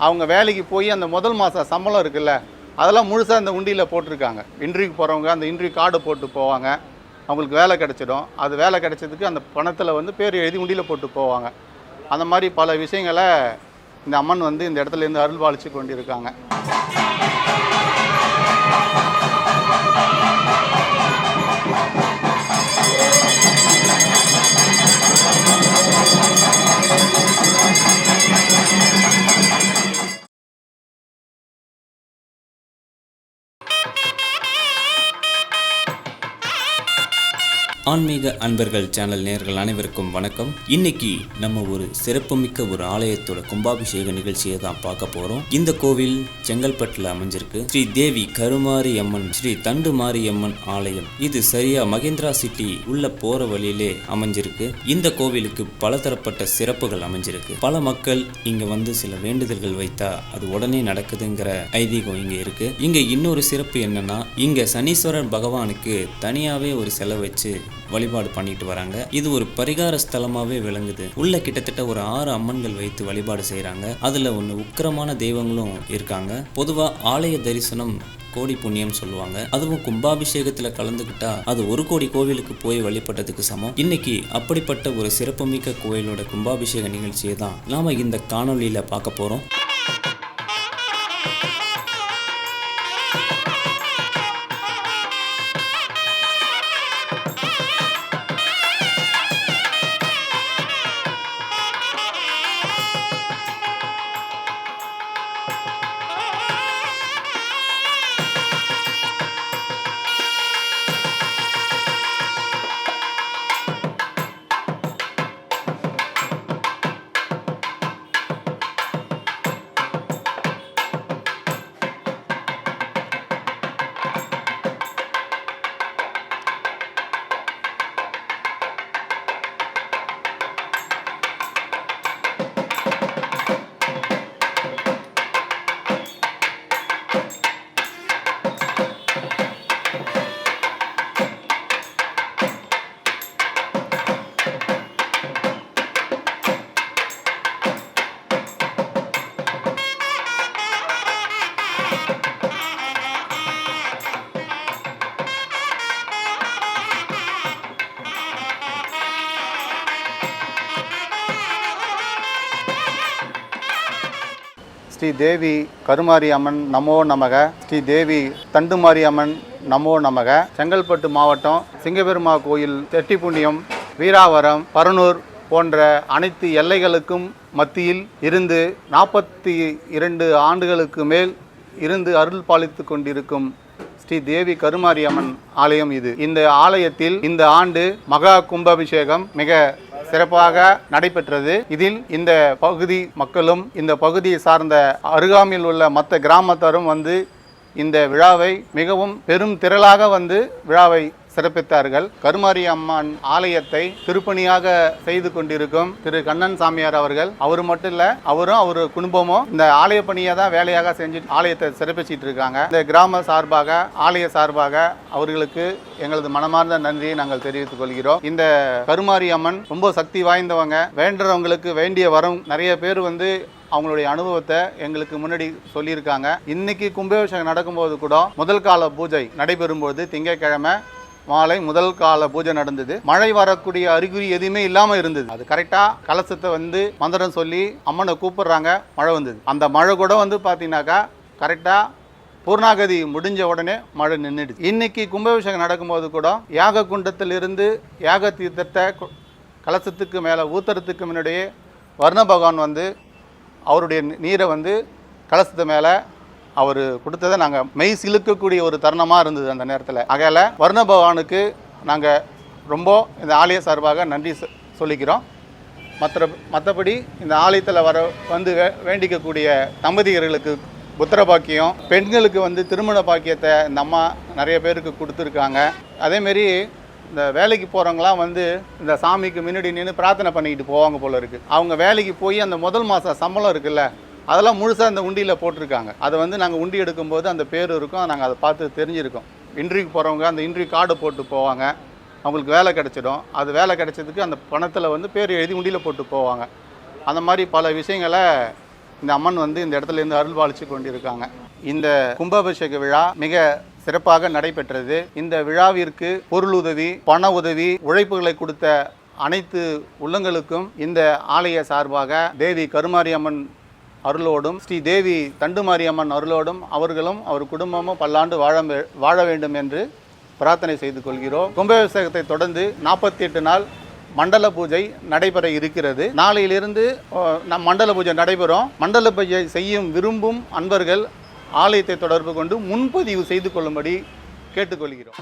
அவங்க வேலைக்கு போய் அந்த முதல் மாத சம்பளம் இருக்குல்ல, அதெல்லாம் முழுசாக அந்த உண்டியில் போட்டிருக்காங்க. இன்டர்வியூக்கு போகிறவங்க அந்த இன்டர்வியூ கார்டு போட்டு போவாங்க, அவங்களுக்கு வேலை கிடச்சிடும். அது வேலை கிடைச்சதுக்கு அந்த பணத்தில் வந்து பேர் எழுதி உண்டியில் போட்டு போவாங்க. அந்த மாதிரி பல விஷயங்களை இந்த அம்மன் வந்து இந்த இடத்துலேருந்து அருள் பாலிச்சு கொண்டிருக்காங்க. ஆன்மீக அன்பர்கள் சேனல் நேயர்கள் அனைவருக்கும் வணக்கம். இன்னைக்கு நம்ம ஒரு சிறப்புமிக்க ஒரு ஆலயத்தோட கும்பாபிஷேக நிகழ்ச்சியை தான் பார்க்க போறோம். இந்த கோவில் செங்கல்பட்டுல அமைஞ்சிருக்கு. ஸ்ரீ தேவி கருமாரி அம்மன் ஸ்ரீ தண்டுமாரி அம்மன் ஆலயம். இது சரியா மகேந்திரா சிட்டி உள்ள போற வழியிலே அமைஞ்சிருக்கு. இந்த கோவிலுக்கு பலதரப்பட்ட சிறப்புகள் அமைஞ்சிருக்கு. பல மக்கள் இங்க வந்து சில வேண்டுதல்கள் வைத்தா அது உடனே நடக்குதுங்கிற ஐதீகம் இங்க இருக்கு. இங்க இன்னொரு சிறப்பு என்னன்னா, இங்க சனீஸ்வரர் பகவானுக்கு தனியாவே ஒரு சிலை வச்சு வழிபாடு பண்ணிட்டு வராங்க. இது ஒரு பரிகார ஸ்தலமாவே விளங்குது. உள்ள கிட்டத்தட்ட ஒரு 6 அம்மன்கள் வைத்து வழிபாடு செய்யறாங்க. அதுல ஒன்னு உக்கிரமான தெய்வங்களும் இருக்காங்க. பொதுவா ஆலய தரிசனம் கோடி புண்ணியம் சொல்லுவாங்க. அதுவும் கும்பாபிஷேகத்துல கலந்துக்கிட்டா அது 1 கோடி கோவிலுக்கு போய் வழிபட்டதுக்கு சமம். இன்னைக்கு அப்படிப்பட்ட ஒரு சிறப்புமிக்க கோயிலோட கும்பாபிஷேக நிகழ்ச்சியை தான் நாம இந்த காணொலியில பார்க்க போறோம். ஸ்ரீ தேவி கருமாரி அம்மன் நமோ நமக, ஸ்ரீ தேவி தண்டுமாரி அம்மன் நமோ நமக. செங்கல்பட்டு மாவட்டம் சிங்கபெருமா கோயில், செட்டிப்புண்ணியம், வீராவரம், பரனூர் போன்ற அனைத்து எல்லைகளுக்கும் மத்தியில் இருந்து 42 ஆண்டுகளுக்கு மேல் இருந்து அருள் பாலித்து கொண்டிருக்கும் ஸ்ரீ தேவி கருமாரி அம்மன் ஆலயம் இது. இந்த ஆலயத்தில் இந்த ஆண்டு மகா கும்பாபிஷேகம் மிக சிறப்பாக நடைபெற்றது. இதில் இந்த பகுதி மக்களும் இந்த பகுதியை சார்ந்த அருகாமையில் உள்ள மற்ற கிராமத்தாரும் வந்து இந்த விழாவை மிகவும் பெரும் திரளாக வந்து விழாவை சிறப்பித்தார்கள். கருமாரி அம்மன் ஆலயத்தை திருப்பணியாக செய்து கொண்டிருக்கும் திரு கண்ணன் சாமியார் அவர்கள், அவர் மட்டும் இல்ல, அவரும் அவர் குடும்பமும் இந்த ஆலய பணியை தான் வேலையாக செஞ்சு ஆலயத்தை சிறப்பிச்சிட்டு இருக்காங்க. இந்த கிராம சார்பாக, ஆலய சார்பாக அவர்களுக்கு எங்களது மனமார்ந்த நன்றியை நாங்கள் தெரிவித்துக் கொள்கிறோம். இந்த கருமாரி அம்மன் ரொம்ப சக்தி வாய்ந்தவங்க. வேண்டுறவங்களுக்கு வேண்டிய வரம் நிறைய பேர் வந்து அவங்களுடைய அனுபவத்தை எங்களுக்கு முன்னாடி சொல்லியிருக்காங்க. இன்னைக்கு கும்பாபிஷேகம் நடக்கும்போது கூட முதல் கால பூஜை நடைபெறும்போது திங்கட்கிழமை மாலை முதல் கால பூஜை நடந்தது. மழை வரக்கூடிய அறிகுறி எதுவுமே இல்லாமல் இருந்தது. அது கரெக்டாக கலசத்தை வந்து மந்திரம் சொல்லி அம்மனை கூப்பிடுறாங்க, மழை வந்தது. அந்த மழை கூட வந்து பார்த்தீங்கன்னாக்கா கரெக்டாக பூர்ணாகதி முடிஞ்ச உடனே மழை நின்றுடுது. இன்னைக்கு கும்பாபிஷேகம் நடக்கும்போது கூட யாக குண்டத்திலிருந்து யாக தீர்த்தத்தை கலசத்துக்கு மேலே ஊத்துறதுக்கு முன்னாடியே வர்ண பகவான் வந்து அவருடைய நீரை வந்து கலசத்து மேலே அவர் கொடுத்ததை நாங்கள் மெய் சிலுக்கக்கூடிய ஒரு தருணமாக இருந்தது அந்த நேரத்தில். ஆகையால் வர்ண பகவானுக்கு நாங்கள் ரொம்ப இந்த ஆலய சார்பாக நன்றி சொல்லிக்கிறோம். மற்றபடி இந்த ஆலயத்தில் வந்து வேண்டிக்கக்கூடிய தம்பதியர்களுக்கு புத்திர பாக்கியம், பெண்களுக்கு வந்து திருமண பாக்கியத்தை இந்த அம்மா நிறைய பேருக்கு கொடுத்துருக்காங்க. அதேமாரி இந்த வேலைக்கு போகிறவங்களாம் வந்து இந்த சாமிக்கு முன்னாடி நின்று பிரார்த்தனை பண்ணிக்கிட்டு போவாங்க போல இருக்குது. அவங்க வேலைக்கு போய் அந்த முதல் மாத சம்பளம் இருக்குல்ல, அதெல்லாம் முழுசாக அந்த உண்டியில் போட்டிருக்காங்க. அதை வந்து நாங்கள் உண்டி எடுக்கும்போது அந்த பேர் இருக்கும், நாங்கள் அதை பார்த்து தெரிஞ்சிருக்கோம். இன்டர்வியூக்கு போகிறவங்க அந்த இன்டர்வியூ கார்டு போட்டு போவாங்க, அவங்களுக்கு வேலை கிடச்சிடும். அது வேலை கிடைச்சதுக்கு அந்த பணத்தில் வந்து பேர் எழுதி உண்டியில் போட்டு போவாங்க. அந்த மாதிரி பல விஷயங்களை இந்த அம்மன் வந்து இந்த இடத்துல இருந்து அருள் பாலிச்சு கொண்டிருக்காங்க. இந்த கும்பாபிஷேக விழா மிக சிறப்பாக நடைபெற்றது. இந்த விழாவிற்கு பொருளுதவி, பண உதவி, உழைப்புகளை கொடுத்த அனைத்து உள்ளங்களுக்கும் இந்த ஆலய சார்பாக தேவி கருமாரியம்மன் அருளோடும் ஸ்ரீ தேவி தண்டுமாரியம்மன் அருளோடும் அவர்களும் அவர் குடும்பமும் பல்லாண்டு வாழ வேண்டும் என்று பிரார்த்தனை செய்து கொள்கிறோம். கும்பாபிஷேகத்தை தொடர்ந்து 48 நாள் மண்டல பூஜை நடைபெற இருக்கிறது. நாளையிலிருந்து மண்டல பூஜை நடைபெறும். மண்டல பூஜை செய்யும் விரும்பும் அன்பர்கள் ஆலயத்தை தொடர்பு கொண்டு முன்பதிவு செய்து கொள்ளும்படி கேட்டுக்கொள்கிறோம்.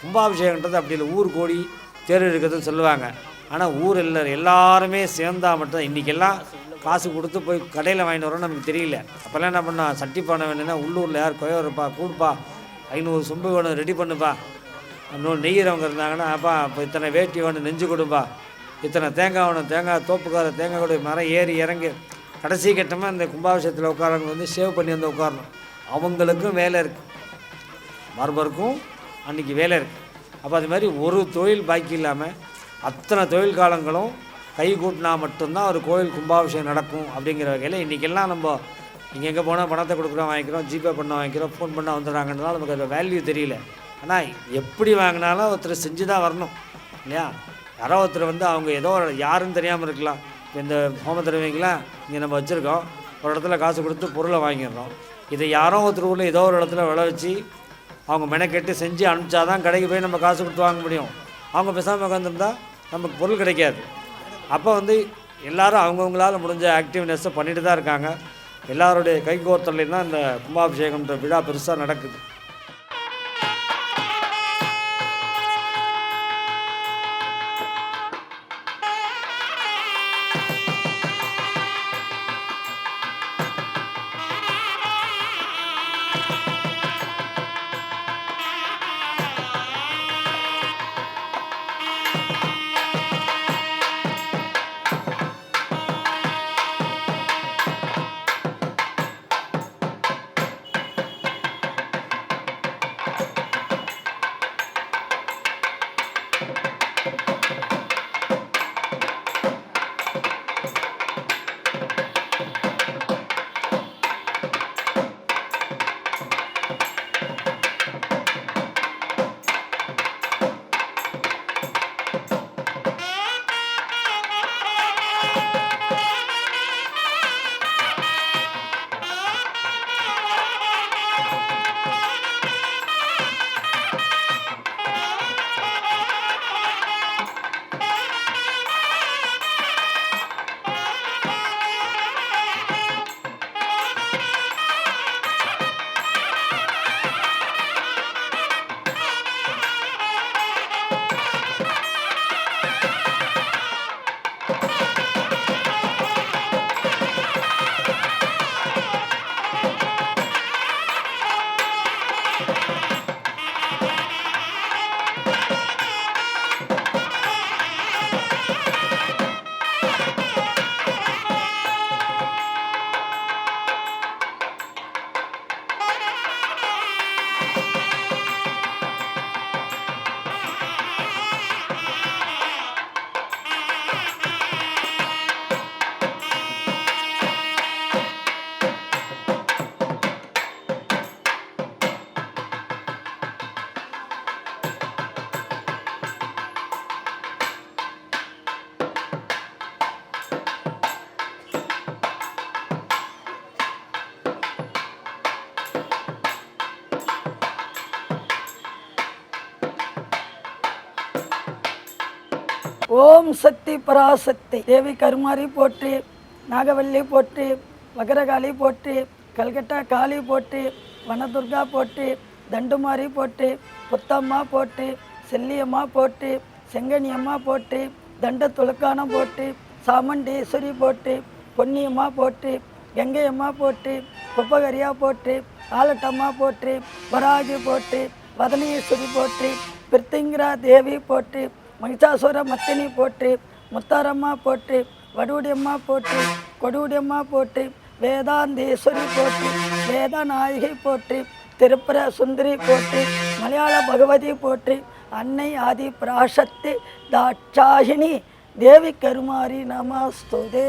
கும்பாபிஷேகன்றது அப்படி இல்லை, ஊர் கோடி தேர் எடுக்கிறதுன்னு சொல்லுவாங்க. ஆனால் ஊர் எல்லாருமே சேர்ந்தால் மட்டும் இன்றைக்கெல்லாம் காசு கொடுத்து போய் கடையில் வாங்கிட்டு வரோன்னு நமக்கு தெரியல. அப்போல்லாம் என்ன பண்ணால் சட்டி பானை வேணும்னா உள்ளூரில் யார் கொயவருப்பா கூடுப்பா, 500 சொம்பு வேணும் ரெடி பண்ணுப்பா, இன்னொரு நெய்கிறவங்க இருந்தாங்கன்னா அப்பா இப்போ இத்தனை வேட்டி வேணும் நெஞ்சு கொடுப்பா, இத்தனை தேங்காய் வேணும், தேங்காய் தோப்புக்கார தேங்காய் கூட மரம் ஏறி இறங்கி கடைசி கட்டமாக இந்த கும்பாபிஷேகத்தில் உட்காரவங்க வந்து சேவ் பண்ணி வந்து உட்காரணும். அவங்களுக்கும் வேலை இருக்குது, மறுபருக்கும் அன்றைக்கி வேலை இருக்குது. அப்போ அது மாதிரி ஒரு தொழில் பாக்கி இல்லாமல் அத்தனை தொழில் காலங்களும் கை கூட்டினா மட்டும்தான் ஒரு கோயில் கும்பாபிஷேகம் நடக்கும். அப்படிங்கிற வகையில் இன்றைக்கெல்லாம் நம்ம இங்கே எங்கே போனால் பணத்தை கொடுக்குறோம் வாங்கிக்கிறோம், ஜிபே பண்ண வாங்கிக்கிறோம், ஃபோன் பண்ணால் வந்துடுறாங்கன்றதால நமக்கு அதில் வேல்யூ தெரியல. ஆனால் எப்படி வாங்கினாலும் ஒருத்தர் செஞ்சு தான் வரணும் இல்லையா? யாரோ ஒருத்தர் வந்து அவங்க ஏதோ யாருன்னு தெரியாமல் இருக்கலாம். இப்போ இந்த ஹோம திரவியங்களாம் இங்கே நம்ம வச்சுருக்கோம், ஒரு இடத்துல காசு கொடுத்து பொருளை வாங்கிடுறோம். இதை யாரோ ஒருத்தர் ஊரில் ஏதோ ஒரு இடத்துல விளை வச்சு அவங்க மெனக்கெட்டு செஞ்சு அனுப்பிச்சா தான் கடைக்கு போய் நம்ம காசு கொடுத்து வாங்க முடியும். அவங்க பேசாமல் உட்காந்துருந்தா நமக்கு பொருள் கிடைக்காது. அப்போ வந்து எல்லோரும் அவங்கவுங்களால் முடிஞ்ச ஆக்டிவ்னஸை பண்ணிட்டு தான் இருக்காங்க. எல்லாருடைய கைகோர்த்தலையும் தான் இந்த கும்பாபிஷேகம்ன்ற விழா பெருசாக நடக்குது. ஓம் சக்தி பராசக்தி தேவி கருமாரி போற்றி, நாகவல்லி போற்றி, வகரகாளி போற்றி, கல்கட்டா காளி போற்றி, வனதுர்கா போற்றி, தண்டுமாரி போற்றி, புத்தம்மா போற்றி, செல்லியம்மா போற்றி, செங்கனியம்மா போற்றி, தண்ட துளக்கானம் போற்றி, சாமண்டீஸ்வரி போற்றி, பொன்னியம்மா போற்றி, கங்கையம்மா போற்றி, குப்பகரியா போற்றி, ஆலட்டம்மா போற்றி, வராகி போற்றி, வதனீஸ்வரி போற்றி, பிரித்திங்கிரா தேவி போற்றி, மகிஷாசுர மத்தினி போற்றி, முத்தாரம்மா போற்றி, வடுவுடியம்மா போற்றி, கொடுவுடியம்மா போற்றி, வேதாந்தீஸ்வரி போற்றி, வேதநாயகி போற்றி, திருப்புர சுந்தரி போற்றி, மலையாள பகவதி போற்றி, அன்னை ஆதி பராசக்தி தாட்சாயினி தேவி கருமாரி நமஸ்துதே.